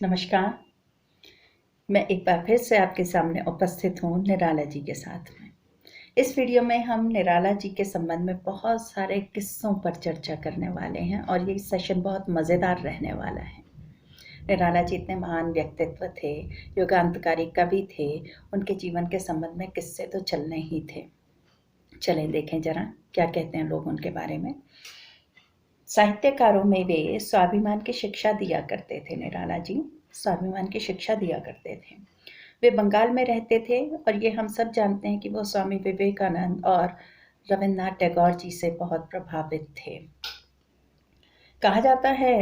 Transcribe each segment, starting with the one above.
नमस्कार। मैं एक बार फिर से आपके सामने उपस्थित हूँ निराला जी के साथ में। इस वीडियो में हम निराला जी के संबंध में बहुत सारे किस्सों पर चर्चा करने वाले हैं और ये सेशन बहुत मज़ेदार रहने वाला है। निराला जी इतने महान व्यक्तित्व थे, युगांतकारी कवि थे, उनके जीवन के संबंध में किस्से तो चलने ही थे। चलें देखें जरा क्या कहते हैं लोग उनके बारे में। साहित्यकारों में वे स्वाभिमान की शिक्षा दिया करते थे। निराला जी स्वाभिमान की शिक्षा दिया करते थे। वे बंगाल में रहते थे और ये हम सब जानते हैं कि वो स्वामी विवेकानंद और रविन्द्रनाथ टैगोर जी से बहुत प्रभावित थे। कहा जाता है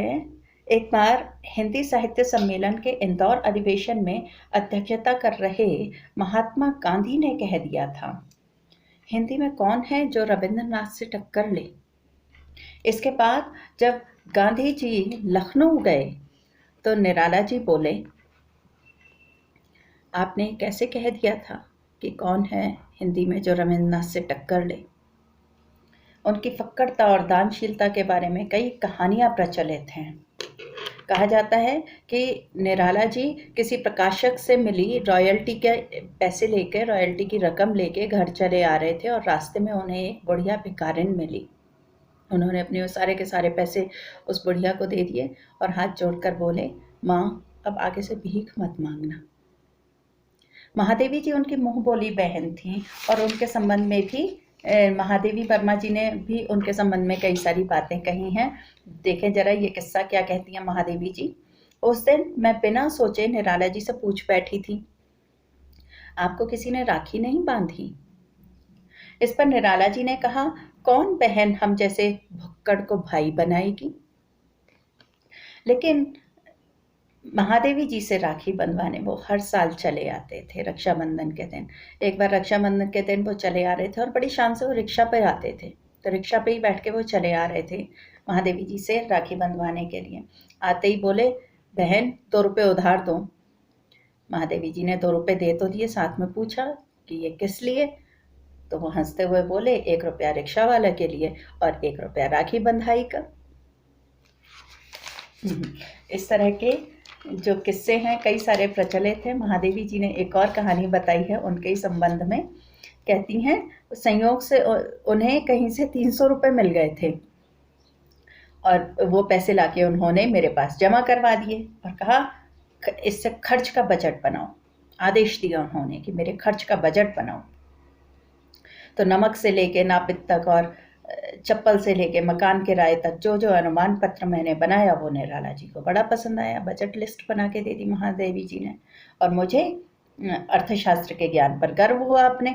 एक बार हिंदी साहित्य सम्मेलन के इंदौर अधिवेशन में अध्यक्षता कर रहे महात्मा गांधी ने कह दिया था, हिंदी में कौन है जो रविन्द्रनाथ से टक्कर ले। इसके बाद जब गांधी जी लखनऊ गए तो निराला जी बोले, आपने कैसे कह दिया था कि कौन है हिंदी में जो रविन्द्रनाथ से टक्कर ले। उनकी फक्कड़ता और दानशीलता के बारे में कई कहानियां प्रचलित हैं। कहा जाता है कि निराला जी किसी प्रकाशक से मिली रॉयल्टी के पैसे लेकर, रॉयल्टी की रकम लेके घर चले आ रहे थे और रास्ते में उन्हें एक बुढ़िया भिखारिन मिली। उन्होंने अपने सारे के सारे पैसे उस बुढ़िया को दे दिए और हाथ जोड़कर बोले, माँ अब आगे से भीख मत मांगना। महादेवी जी उनकी मुंह बोली बहन थी और उनके संबंध में भी महादेवी वर्मा जी ने भी उनके संबंध में कई सारी बातें कही हैं। देखें जरा ये किस्सा क्या कहती हैं महादेवी जी। उस दिन मैं बिना सोचे निराला जी से पूछ बैठी थी, आपको किसी ने राखी नहीं बांधी। इस पर निराला जी ने कहा, कौन बहन हम जैसे भुक्कड़ को भाई बनाएगी। लेकिन महादेवी जी से राखी बंधवाने वो हर साल चले आते थे रक्षाबंधन के दिन। एक बार रक्षाबंधन के दिन वो चले आ रहे थे और बड़ी शान से वो रिक्शा पे आते थे, तो रिक्शा पे ही बैठ के वो चले आ रहे थे महादेवी जी से राखी बंधवाने के लिए। आते ही बोले, बहन 2 रुपये उधार दो। महादेवी जी ने 2 रुपये दे तो दिए, साथ में पूछा कि ये किस लिए। तो वो हंसते हुए बोले, 1 रुपया रिक्शा वाला के लिए और 1 रुपया राखी बंधाई का। इस तरह के जो किस्से हैं कई सारे प्रचलित हैं। महादेवी जी ने एक और कहानी बताई है उनके ही संबंध में। कहती हैं, संयोग से उन्हें कहीं से 300 रुपये मिल गए थे और वो पैसे लाके उन्होंने मेरे पास जमा करवा दिए और कहा इससे खर्च का बजट बनाओ। आदेश दिया उन्होंने कि मेरे खर्च का बजट बनाओ। तो नमक से लेके नापित तक और चप्पल से लेके मकान किराए तक जो जो अनुमान पत्र मैंने बनाया वो निराला जी को बड़ा पसंद आया। बजट लिस्ट बना के दे दी महादेवी जी ने और मुझे अर्थशास्त्र के ज्ञान पर गर्व हुआ अपने।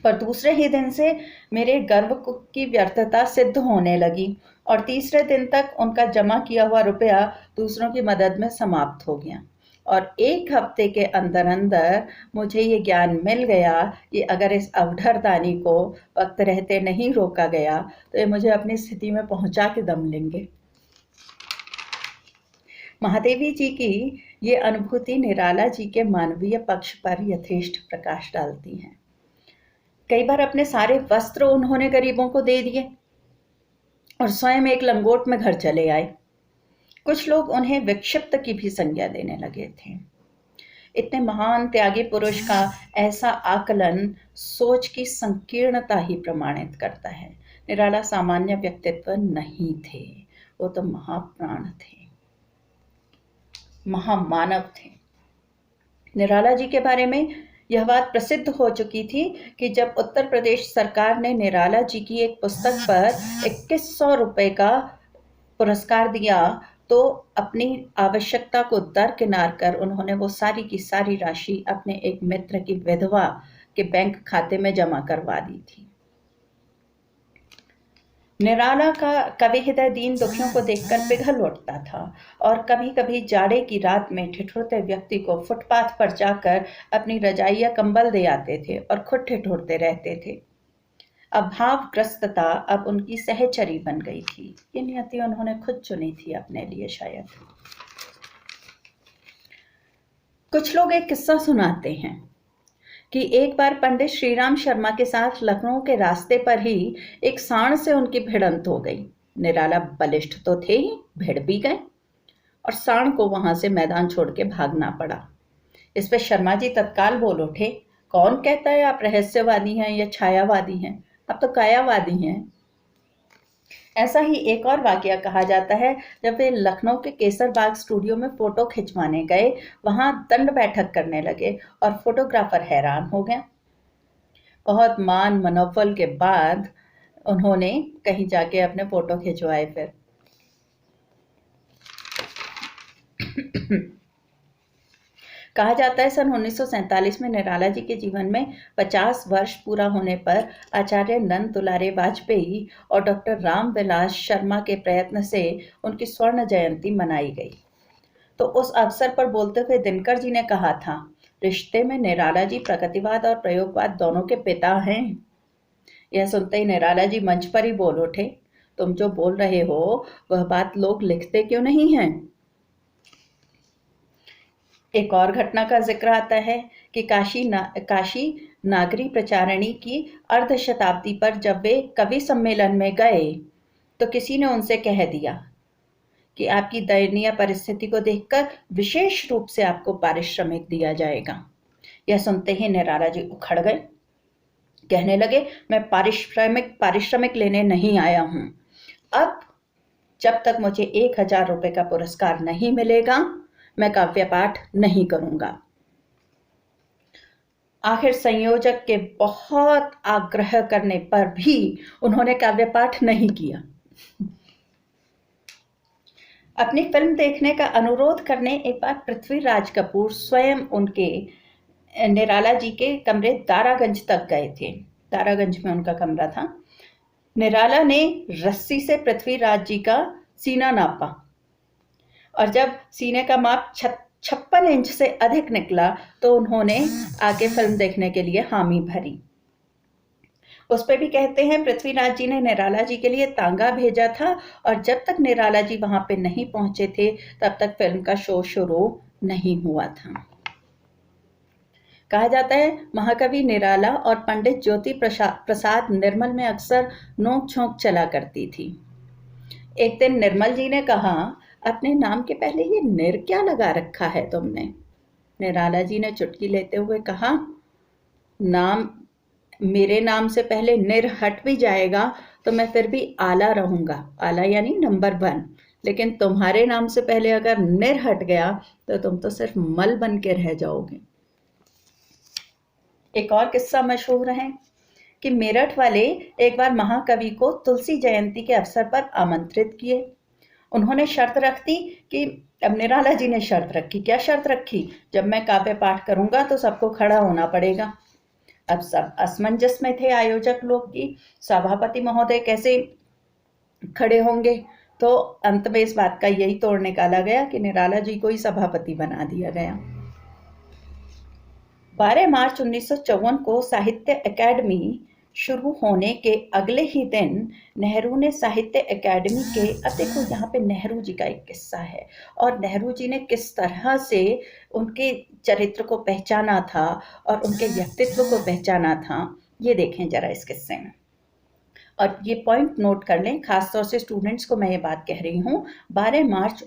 पर दूसरे ही दिन से मेरे गर्व की व्यर्थता सिद्ध होने लगी और तीसरे दिन तक उनका जमा किया हुआ रुपया दूसरों की मदद में समाप्त हो गया और 1 हफ्ते के अंदर अंदर मुझे ये ज्ञान मिल गया कि अगर इस अवढरदानी को वक्त रहते नहीं रोका गया तो ये मुझे अपनी स्थिति में पहुंचा के दम लेंगे। महादेवी जी की ये अनुभूति निराला जी के मानवीय पक्ष पर यथेष्ट प्रकाश डालती हैं। कई बार अपने सारे वस्त्र उन्होंने गरीबों को दे दिए और स्वयं एक लंगोट में घर चले आए। कुछ लोग उन्हें विक्षिप्त की भी संज्ञा देने लगे थे। इतने महान त्यागी पुरुष का ऐसा आकलन सोच की संकीर्णता ही प्रमाणित करता है। निराला सामान्य व्यक्तित्व नहीं थे, वो तो महाप्राण थे, महामानव थे। निराला जी के बारे में यह बात प्रसिद्ध हो चुकी थी कि जब उत्तर प्रदेश सरकार ने निराला जी की एक पुस्तक पर 2100 रुपये का पुरस्कार दिया तो अपनी आवश्यकता को दरकिनार कर उन्होंने वो सारी की सारी राशि अपने एक मित्र की विधवा के बैंक खाते में जमा करवा दी थी। निराला का कवि हृदय दीन दुखियों को देखकर पिघल उठता था और कभी कभी जाड़े की रात में ठिठुरते व्यक्ति को फुटपाथ पर जाकर अपनी रजाई या कंबल दे आते थे और खुद ठिठुरते रहते थे। अभावग्रस्तता अब उनकी सहचरी बन गई थी। ये नियति उन्होंने खुद चुनी थी अपने लिए शायद। कुछ लोग एक किस्सा सुनाते हैं कि एक बार पंडित श्रीराम शर्मा के साथ लखनऊ के रास्ते पर ही एक सांड से उनकी भिड़ंत हो गई। निराला बलिष्ठ तो थे ही, भिड़ भी गए। और सांड को वहां से मैदान छोड़ के भागना पड़ा। इस पे शर्मा जी तत्काल बोल उठे, कौन कहता है आप रहस्यवादी हैं या छायावादी हैं? आप तो कायावादी हैं। ऐसा ही एक और वाकया कहा जाता है, जब वे लखनऊ के केसर बाग स्टूडियो में फोटो खिंचवाने गए, वहां दंड बैठक करने लगे और फोटोग्राफर हैरान हो गया। बहुत मान मनोबल के बाद उन्होंने कहीं जाके अपने फोटो खिंचवाए। फिर कहा जाता है सन 1947 में निराला जी के जीवन में 50 वर्ष पूरा होने पर आचार्य नंद दुलारे वाजपेयी और डॉक्टर रामविलास शर्मा के प्रयत्न से उनकी स्वर्ण जयंती मनाई गई। तो उस अवसर पर बोलते हुए दिनकर जी ने कहा था, रिश्ते में निराला जी प्रगतिवाद और प्रयोगवाद दोनों के पिता हैं। यह सुनते ही निराला जी मंच पर ही बोल उठे, तुम जो बोल रहे हो वह बात लोग लिखते क्यों नहीं हैं? एक और घटना का जिक्र आता है कि काशी नागरी प्रचारिणी की अर्ध शताब्दी पर जब वे कवि सम्मेलन में गए तो किसी ने उनसे कह दिया कि आपकी दयनीय परिस्थिति को देखकर विशेष रूप से आपको पारिश्रमिक दिया जाएगा। यह सुनते ही निराला जी उखड़ गए, कहने लगे, मैं पारिश्रमिक लेने नहीं आया हूं। अब जब तक मुझे 1000 रुपए का पुरस्कार नहीं मिलेगा मैं काव्य पाठ नहीं करूंगा। आखिर संयोजक के बहुत आग्रह करने पर भी उन्होंने काव्य पाठ नहीं किया। अपनी फिल्म देखने का अनुरोध करने एक बार पृथ्वीराज कपूर स्वयं उनके निराला जी के कमरे दारागंज तक गए थे। दारागंज में उनका कमरा था। निराला ने रस्सी से पृथ्वीराज जी का सीना नापा और जब सीने का माप 56 इंच से अधिक निकला तो उन्होंने आगे फिल्म देखने के लिए हामी भरी। उस पर भी कहते हैं पृथ्वीराज जी ने निराला जी के लिए तांगा भेजा था और जब तक निराला जी वहां पे नहीं पहुंचे थे तब तक फिल्म का शो शुरू नहीं हुआ था। कहा जाता है महाकवि निराला और पंडित ज्योति प्रसाद निर्मल में अक्सर नोक झोंक चला करती थी। एक दिन निर्मल जी ने कहा, अपने नाम के पहले ये निर क्या लगा रखा है तुमने? निराला जी ने चुटकी लेते हुए कहा, मेरे नाम से पहले निर हट भी जाएगा तो मैं फिर भी आला रहूंगा, आला यानी नंबर 1। लेकिन तुम्हारे नाम से पहले अगर निर हट गया तो तुम तो सिर्फ मल बन के रह जाओगे। एक और किस्सा मशहूर है कि मेरठ वाले एक बार महाकवि को तुलसी जयंती के अवसर पर आमंत्रित किए। उन्होंने शर्त रख दी कि अब निराला जी ने शर्त रखी। क्या शर्त रखी? जब मैं काव्य पाठ करूंगा तो सबको खड़ा होना पड़ेगा। अब सब असमंजस में थे आयोजक लोग की सभापति महोदय कैसे खड़े होंगे। तो अंत में इस बात का यही तोड़ निकाला गया कि निराला जी को ही सभापति बना दिया गया। 12 मार्च 1954 को साहित्य अकादमी शुरू होने के अगले ही दिन नेहरू ने साहित्य अकादमी के, अब देखो यहाँ पे नेहरू जी का एक किस्सा है और नेहरू जी ने किस तरह से उनके चरित्र को पहचाना था और उनके व्यक्तित्व को पहचाना था, ये देखें जरा इस किस्से में। और ये पॉइंट नोट कर लें, खासतौर से स्टूडेंट्स को मैं ये बात कह रही हूँ। 12 मार्च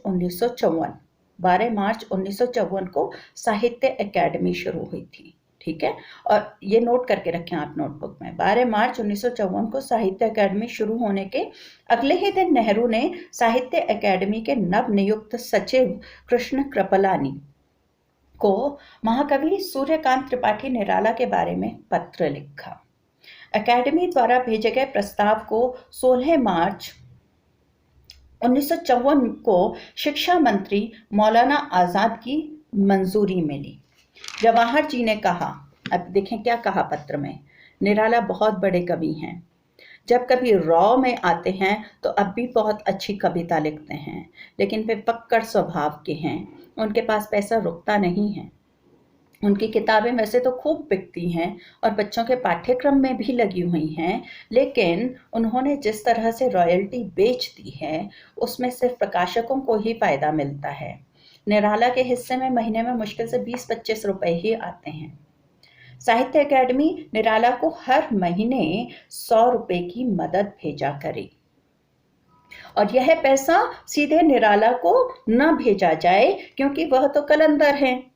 1954 को साहित्य अकादमी शुरू हुई थी, ठीक है। और ये नोट करके रखें आप नोटबुक में। 12 मार्च 1954 को साहित्य अकादमी शुरू होने के अगले ही दिन नेहरू ने साहित्य अकादमी के नवनियुक्त सचिव कृष्ण कृपलानी को महाकवि सूर्यकांत त्रिपाठी निराला के बारे में पत्र लिखा। अकादमी द्वारा भेजे गए प्रस्ताव को 16 मार्च 1954 को शिक्षा मंत्री मौलाना आजाद की मंजूरी मिली। जवाहर जी ने कहा, अब देखें क्या कहा पत्र में, निराला बहुत बड़े कवि हैं, जब कभी रॉ में आते हैं तो अब भी बहुत अच्छी कविता लिखते हैं, लेकिन वे पक्कड़ स्वभाव के हैं, उनके पास पैसा रुकता नहीं है। उनकी किताबें वैसे तो खूब बिकती हैं और बच्चों के पाठ्यक्रम में भी लगी हुई हैं, लेकिन उन्होंने जिस तरह से रॉयल्टी बेच दी है उसमें सिर्फ प्रकाशकों को ही फायदा मिलता है। निराला के हिस्से में महीने में मुश्किल से 20-25 रुपए ही आते हैं। साहित्य अकादमी निराला को हर महीने 100 रुपए की मदद भेजा करे और यह पैसा सीधे निराला को न भेजा जाए, क्योंकि वह तो कलंदर हैं,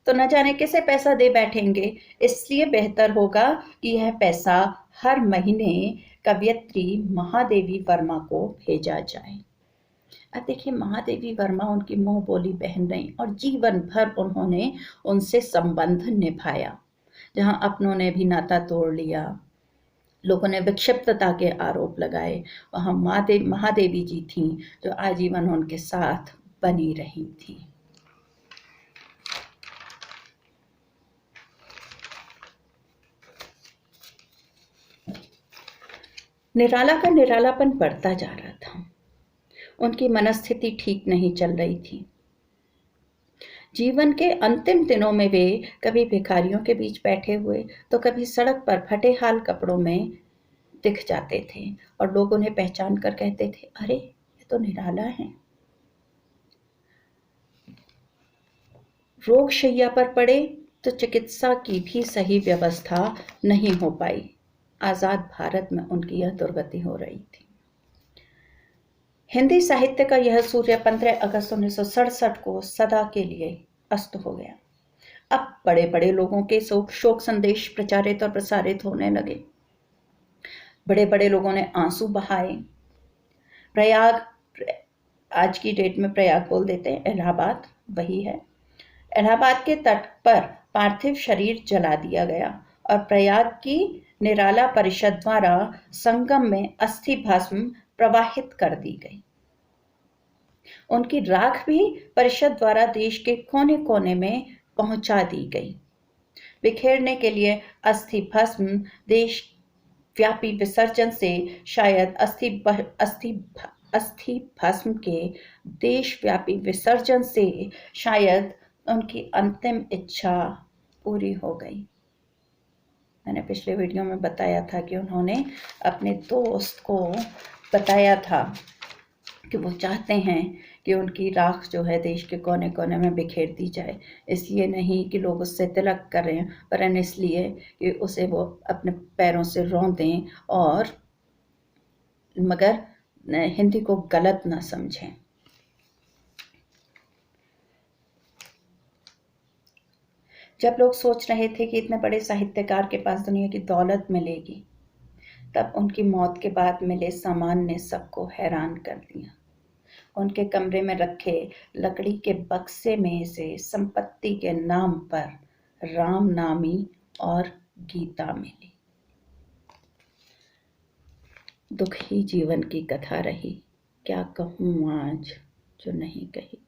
तो न जाने किसे पैसा दे बैठेंगे। इसलिए बेहतर होगा कि यह पैसा हर महीने कवयित्री महादेवी वर्मा को भेजा जाए। अब देखिए, महादेवी वर्मा उनकी मुंह बोली बहन रही और जीवन भर उन्होंने उनसे संबंध निभाया। जहां अपनों ने भी नाता तोड़ लिया, लोगों ने विक्षिप्तता के आरोप लगाए, वहां महादेवी जी थीं जो आजीवन उनके साथ बनी रही थी। निराला का निरालापन बढ़ता जा रहा था। उनकी मनस्थिति ठीक नहीं चल रही थी। जीवन के अंतिम दिनों में वे कभी भिखारियों के बीच बैठे हुए तो कभी सड़क पर फटे हाल कपड़ों में दिख जाते थे और लोग उन्हें पहचान कर कहते थे, अरे ये तो निराला है। रोग शैया पर पड़े तो चिकित्सा की भी सही व्यवस्था नहीं हो पाई। आजाद भारत में उनकी यह दुर्गति हो रही थी। हिंदी साहित्य का यह सूर्य 15 अगस्त 1967 को सदा के लिए अस्त हो गया। अब बड़े बड़े लोगों के शोक संदेश प्रचारित और प्रसारित होने लगे। बड़े बड़े लोगों ने आंसू बहाए। प्रयाग, आज की डेट में प्रयाग बोल देते हैं, इलाहाबाद वही है। इलाहाबाद के तट पर पार्थिव शरीर जला दिया गया और प्रयाग की निराला परिषद द्वारा संगम में अस्थि भस्म प्रवाहित कर दी गई। उनकी राख भी परिषद द्वारा देश के कोने कोने में पहुंचा दी गई। बिखेरने के लिए अस्थि भस्म देश व्यापी विसर्जन से शायद अस्थि भस्म के देशव्यापी विसर्जन से शायद उनकी अंतिम इच्छा पूरी हो गई। मैंने पिछले वीडियो में बताया था कि उन्होंने अपने दोस्त को बताया था कि वो चाहते हैं कि उनकी राख जो है देश के कोने कोने में बिखेर दी जाए। इसलिए नहीं कि लोग उससे तिलक करें, वरन इसलिए कि उसे वो अपने पैरों से रौंदें और मगर हिंदी को गलत ना समझें। जब लोग सोच रहे थे कि इतने बड़े साहित्यकार के पास दुनिया की दौलत मिलेगी, तब उनकी मौत के बाद मिले सामान ने सबको हैरान कर दिया। उनके कमरे में रखे लकड़ी के बक्से में से संपत्ति के नाम पर राम नामी और गीता मिली। दुखी जीवन की कथा रही, क्या कहूँ आज जो नहीं कही।